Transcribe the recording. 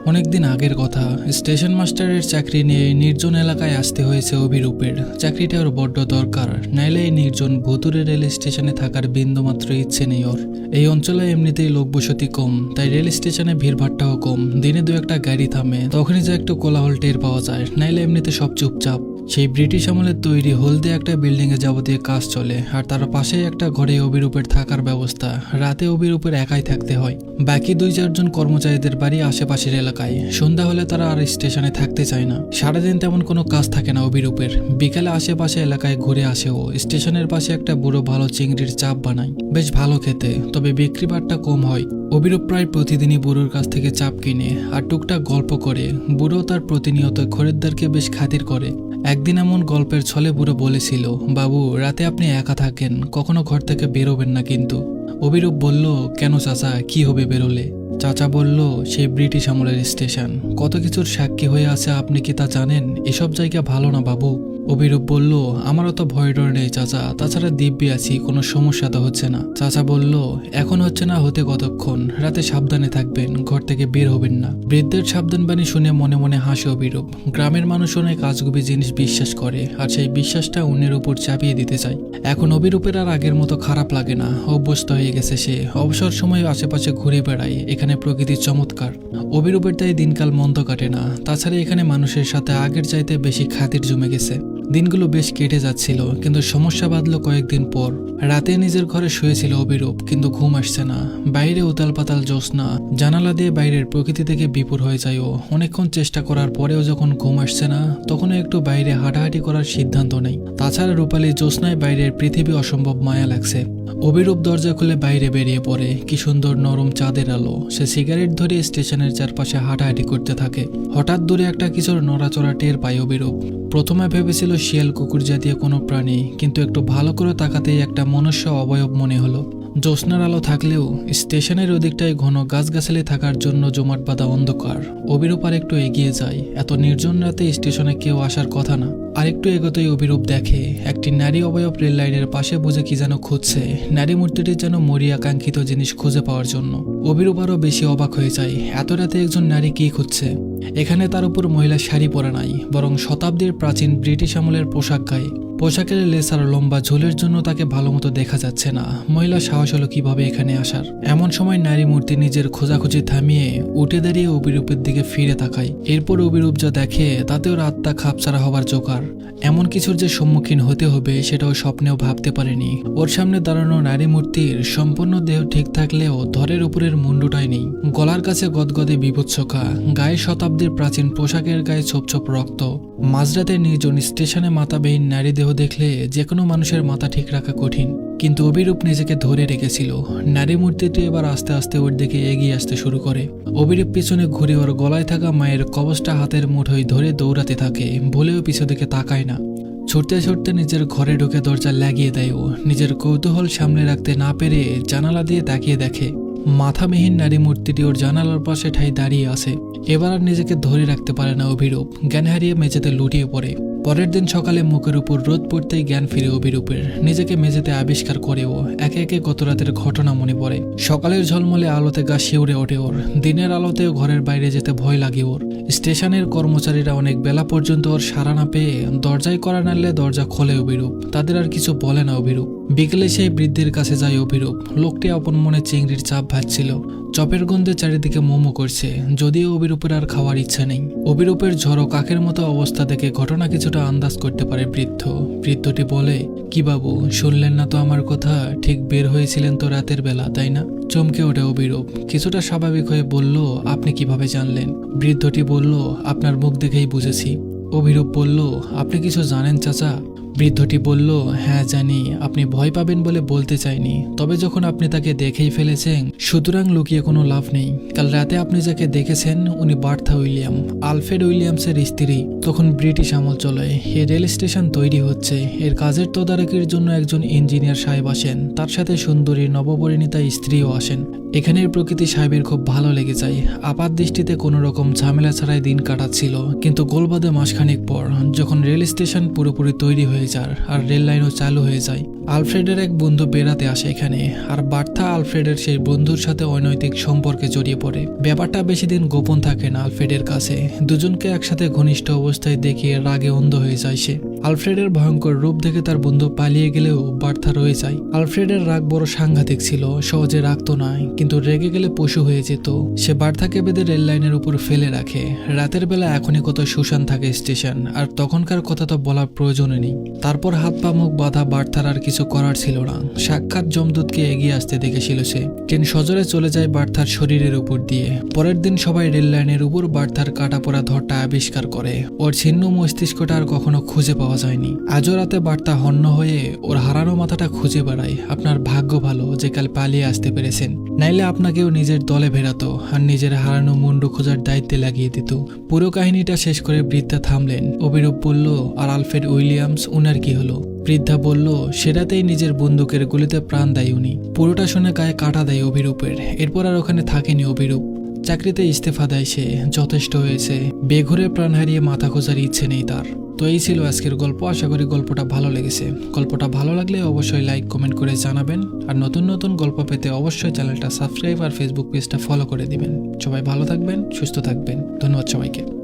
অনেকদিন আগের কথা, স্টেশন মাস্টারের চাকরি নিয়ে নির্জন এলাকায় আসতে হয়েছে অভিরূপের। চাকরিটা ওর বড্ড দরকার, নাইলে এই নির্জন ভুতুরে রেল স্টেশনে থাকার বিন্দুমাত্র ইচ্ছে নেই ওর। এই অঞ্চলে এমনিতেই লোকবসতি কম, তাই রেল স্টেশনে ভিড়ভাট্টাও কম। দিনে দু একটা গাড়ি থামে, তখনই যা একটু কোলাহল টের পাওয়া যায়, নাইলে এমনিতে সব চুপচাপ। সেই ব্রিটিশ আমলের তৈরি হলদে একটা বিল্ডিংয়ে যাবতীয় কাজ চলে, আর তার পাশেই একটা ঘরে অভিরূপের থাকার ব্যবস্থা। রাতে অভিরূপের একাই থাকতে হয়, বাকি 2-4 জন কর্মচারীদের বাড়ি আশেপাশের এলাকায়। সন্ধ্যা হলে তারা আর স্টেশনে থাকতে চায় না। সারাদিন তেমন কোনো কাজ থাকে না অভিরূপের। বিকালে আশেপাশে এলাকায় ঘুরে আসে ও। স্টেশনের পাশে একটা বুড়ো ভালো চিংড়ির চাপ বানায়, বেশ ভালো খেতে, তবে বিক্রি বাট্টা কম হয়। অভিরূপ প্রায় প্রতিদিনই বুড়োর কাছ থেকে চাপ কিনে আর টুকটাক গল্প করে। বুড়ো তার প্রতিনিয়ত খরিদ্দারকে বেশ খাতির করে। একদিন এমন গল্পের ছলে বুড়ো বলেছিল, বাবু রাতে আপনি একা থাকেন, কখনো ঘর থেকে বেরোবেন না কিন্তু। অভিরূপ বলল, কেন চাচা, কি হবে বেরোলে? চাচা বলল, সেই ব্রিটিশ আমলের স্টেশন কত কিছুর সাক্ষী হয়ে আছে, আপনি কি তা জানেন? এসব জায়গা ভালো না বাবু। অভিরূপ বলল, আমারও তো ভয় ডর নেই চাচা, তাছাড়া দিব্যি আছি, কোনো সমস্যা তো হচ্ছে না। চাচা বলল, এখন হচ্ছে না, হতে কতক্ষণ? রাতে সাবধানে থাকবেন, ঘর থেকে বের হবেন না। বৃদ্ধের সাবধান বাণী শুনে মনে মনে হাসে অভিরূপ। গ্রামের মানুষ অনেক আজগুবি জিনিস বিশ্বাস করে, আর সেই বিশ্বাসটা অন্যের উপর চাপিয়ে দিতে চায়। এখন অভিরূপের আর আগের মতো খারাপ লাগে না, অভ্যস্ত হয়ে গেছে সে। অবসর সময় আশেপাশে ঘুরে বেড়ায়, এখানে প্রকৃতির চমৎকার। অভিরূপের তাই দিনকাল মন্দ কাটে না। তাছাড়া এখানে মানুষের সাথে আগের চাইতে বেশি খাতির জমে গেছে। দিনগুলো বেশ কেটে যাচ্ছিল, কিন্তু সমস্যা বাঁধল কয়েকদিন পর। রাতে নিজের ঘরে শুয়েছিল অভিরূপ, কিন্তু ঘুম আসছে না। বাইরে উতাল পাতাল জ্যোৎস্না, জানালা দিয়ে বাইরের প্রকৃতি থেকে বিপুর হয়ে যায় ও। অনেকক্ষণ চেষ্টা করার পরেও যখন ঘুম আসছে না, তখনও একটু বাইরে হাঁটাহাঁটি করার সিদ্ধান্ত নেই। তাছাড়া রূপালী জ্যোৎস্নায় বাইরের পৃথিবী অসম্ভব মায়া লাগছে। অভিরূপ দরজা খুলে বাইরে বেরিয়ে পড়ে। কি সুন্দর নরম চাঁদের আলো। সে সিগারেট ধরে স্টেশনের চারপাশে হাঁটাহাঁটি করতে থাকে। হঠাৎ দূরে একটা কিছুর নড়াচড়া টের পায় অভিরূপ। প্রথমে ভেবেছিল শিয়াল কুকুর জাতীয় কোনো প্রাণী, কিন্তু একটু ভালো করে তাকাতেই একটা মনুষ্য অবয়ব মনে হলো। জ্যোৎস্নার আলো থাকলেও স্টেশনের ওদিকটায় ঘন গাছগাছালি থাকার জন্য জমাট বাঁধা অন্ধকার। অভিরূপ আর একটু এগিয়ে যায়। এত নির্জন রাতে স্টেশনে কেউ আসার কথা না। আর একটু এগোতেই অভিরূপ দেখে একটি নারী অবয়ব রেল লাইনের পাশে বুঝে কি যেন খুঁজছে। নারী মূর্তিটির যেন মরিয়া কাঙ্ক্ষিত জিনিস খুঁজে পাওয়ার জন্য। অভিরূপ আরও বেশি অবাক হয়ে যায়, এত রাতে একজন নারী কি খুঁজছে? এখানে তার উপর মহিলা শাড়ি পরা নাই, বরং শতাব্দীর প্রাচীন ব্রিটিশ আমলের পোশাক গায়ে। পোশাকের লেস আর লম্বা ঝোলের জন্য তাকে ভালোমতো দেখা যাচ্ছে না। মহিলা সাহস হলো কিভাবে এখানে আসার? এমন সময় নারী মূর্তি নিজের খোঁজাখুঁজি থামিয়ে উঠে দাঁড়িয়ে অভিরূপের দিকে ফিরে তাকায়। এরপর অভিরূপ যা দেখে তাতে ওর আত্মা খাপছাড়া হবার জোগাড়। এমন কিছুর যে সম্মুখীন হতে হবে সেটাও স্বপ্নেও ভাবতে পারেনি। ওর সামনে দাঁড়ানো নারী মূর্তির সম্পূর্ণ দেহ ঠিক থাকলেও ধরের উপরের মুন্ডুটাই নেই। গলার কাছে গদগদে বিভৎসখা, গায়ে শতাব্দীর প্রাচীন পোশাকের গায়ে ছোপ ছোপ রক্ত। মাঝরাতে নির্জন স্টেশনে মাথাবিহীন নারী দেহ দেখলে যে কোনো মানুষের মাথা ঠিক রাখা কঠিন, কিন্তু অভিরূপ নিজেকে ধরে রেখেছিল। নারী মূর্তিটি এবার আস্তে আস্তে ওর দিকে এগিয়ে আসতে শুরু করে। অভিরূপ পিছনে ঘুরে ওর গলায় থাকা মায়ের কবচটা হাতের মুঠোয় ধরে দৌড়াতে থাকে, ভুলেও পিছু দিকে তাকায় না। ছুটতে ছুটতে নিজের ঘরে ঢুকে দরজা লাগিয়ে দেয় ও। নিজের কৌতূহল সামনে রাখতে না পেরে জানালা দিয়ে তাকিয়ে দেখে মাথাবিহীন নারী মূর্তিটি ওর জানালার পাশে ঠাই দাঁড়িয়ে আছে। এবার আর নিজেকে ধরে রাখতে পারে না অভিরূপ, জ্ঞান হারিয়ে মেঝেতে লুটিয়ে পড়ে। পরের দিন সকালে মুখের উপর রোদ পড়তেই জ্ঞান ফিরে অভিরূপের। নিজেকে মেঝেতে আবিষ্কার করে ও একে একে গত রাতের ঘটনা মনে পড়ে। সকালের ঝলমলে আলোতে গা শিউরে ওঠে ওর। দিনের আলোতেও ঘরের বাইরে যেতে ভয় লাগে ওর। স্টেশনের কর্মচারীরা অনেক বেলা পর্যন্ত ওর সাড়া না পেয়ে দরজায় কড়া নাড়লে দরজা খোলে অভিরূপ। তাদের আর কিছু বলে না অভিরূপ। বিকেলে সেই বৃদ্ধের কাছে যায় অভিরূপ। লোকটি আপন মনে চিংড়ির চাপ ভাজছিল। চপের গন্ধে চারিদিকে মোমো করছে, যদিও অভিরূপের আর খাওয়ার ইচ্ছা নেই। অভিরূপের ঝড়ো কাকের মতো অবস্থা দেখে ঘটনা কিছুটা আন্দাজ করতে পারে বৃদ্ধ। বৃদ্ধটি বলে, কি বাবু, শুনলেন না তো আমার কথা? ঠিক বের হয়েছিলেন তো রাতের বেলা, তাই না? চমকে ওঠে অভিরূপ। কিছুটা স্বাভাবিক হয়ে বলল, আপনি কিভাবে জানলেন? বৃদ্ধটি বলল, আপনার মুখ দেখেই বুঝেছি। অভিরূপ বলল, আপনি কিছু জানেন চাচা? বৃদ্ধটি বলল, হ্যাঁ জানি, আপনি ভয় পাবেন বলে বলতে চাইনি, তবে যখন আপনি তাকে দেখেই ফেলেছেন সুতরাং লুকিয়ে কোনো লাভ নেই। কাল রাতে আপনি যাকে দেখেছেন উনি বার্থা উইলিয়াম, আলফ্রেড উইলিয়ামসের স্ত্রী। তখন ব্রিটিশ আমল চলে, এই রেল স্টেশন তৈরি হচ্ছে। এর কাজের তদারকির জন্য একজন ইঞ্জিনিয়ার সাহেব আসেন, তার সাথে সুন্দরী নবপরিণীতা স্ত্রীও আসেন। এখানের প্রকৃতি সাহেবের খুব ভালো লেগে যায়। আপাত দৃষ্টিতে কোনো রকম ঝামেলা ছাড়াই দিন কাটাচ্ছিল, কিন্তু গোলবাদে মাসখানেক পর যখন রেল স্টেশন পুরোপুরি তৈরি হয়ে যায় আর রেল লাইনও চালু হয়ে যায়, আলফ্রেডের এক বন্ধু বেড়াতে আসে এখানে, আর বার্থা আলফ্রেডের সেই বন্ধুর সাথে অনৈতিক সম্পর্কে জড়িয়ে পড়ে। ব্যাপারটা বেশি দিন গোপন থাকে না আলফ্রেডের কাছে। দুজনকে একসাথে ঘনিষ্ঠ অবস্থায় দেখিয়ে রাগে অন্ধ হয়ে যায় সে। আলফ্রেডের ভয়ঙ্কর রূপ দেখে তার বন্ধু পালিয়ে গেলেও বার্থা রয়ে যায়। আলফ্রেডের রাগ বড় সাংঘাতিক ছিল, সহজে রাখতো না, কিন্তু রেগে গেলে পশু হয়ে যেত। সে বার্থাকে বেঁধে রেল লাইনের উপর ফেলে রাখে। রাতের বেলা এখনই কত শুনশান থাকে স্টেশন, আর তখনকার কথা তো বলার প্রয়োজনই নেই। তারপর হাত পা মুখ বাঁধা বার্থার আর কিছু করার ছিল না। সাক্ষাৎ যমদূতকে এগিয়ে আসতে দেখেছিল সে। ট্রেন সজোরে চলে যায় বার্থার শরীরের উপর দিয়ে। পরের দিন সবাই রেল লাইনের উপর বার্থার কাটা পড়া ধরটা আবিষ্কার করে। ওর ছিন্ন মস্তিষ্কটা আর কখনো খুঁজে পাওয়া যায়নি। আজও রাতে বার্তা হন্য হয়ে ওর হারানো মাথাটা খুঁজে বেড়ায়। আপনার ভাগ্য ভালো যে কাল পালিয়ে আসতে পেরেছেন, নাইলে আপনাকেও নিজের দলে ভেড়াতো আর নিজের হারানো মুন্ডু খোঁজার দায়িত্বে লাগিয়ে দিত। পুরো কাহিনীটা শেষ করে বৃদ্ধা থামলেন। অভিরূপ বলল, আর আলফ্রেড উইলিয়ামস, উনার কি হলো? বৃদ্ধা বলল, সেটাতেই নিজের বন্দুকের গুলিতে প্রাণ দেয় উনি। পুরোটা শুনে গায়ে কাটা দেয় অভিরূপের। এরপর আর ওখানে থাকেনি অভিরূপ। চাকরিতে ইস্তফা দেয় সে। যথেষ্ট হয়েছে। বেঘুরে প্রাণ হারিয়ে মাথা খোঁজার ইচ্ছে নেই তার। তো এই ছিল আজকের গল্প। আশা করি গল্পটা ভালো লেগেছে। গল্পটা ভালো লাগলে অবশ্যই লাইক কমেন্ট করে জানাবেন, আর নতুন নতুন গল্প পেতে অবশ্যই চ্যানেলটা সাবস্ক্রাইব আর ফেসবুক পেজটা ফলো করে দিবেন। সবাই ভালো থাকবেন, সুস্থ থাকবেন। ধন্যবাদ সবাইকে।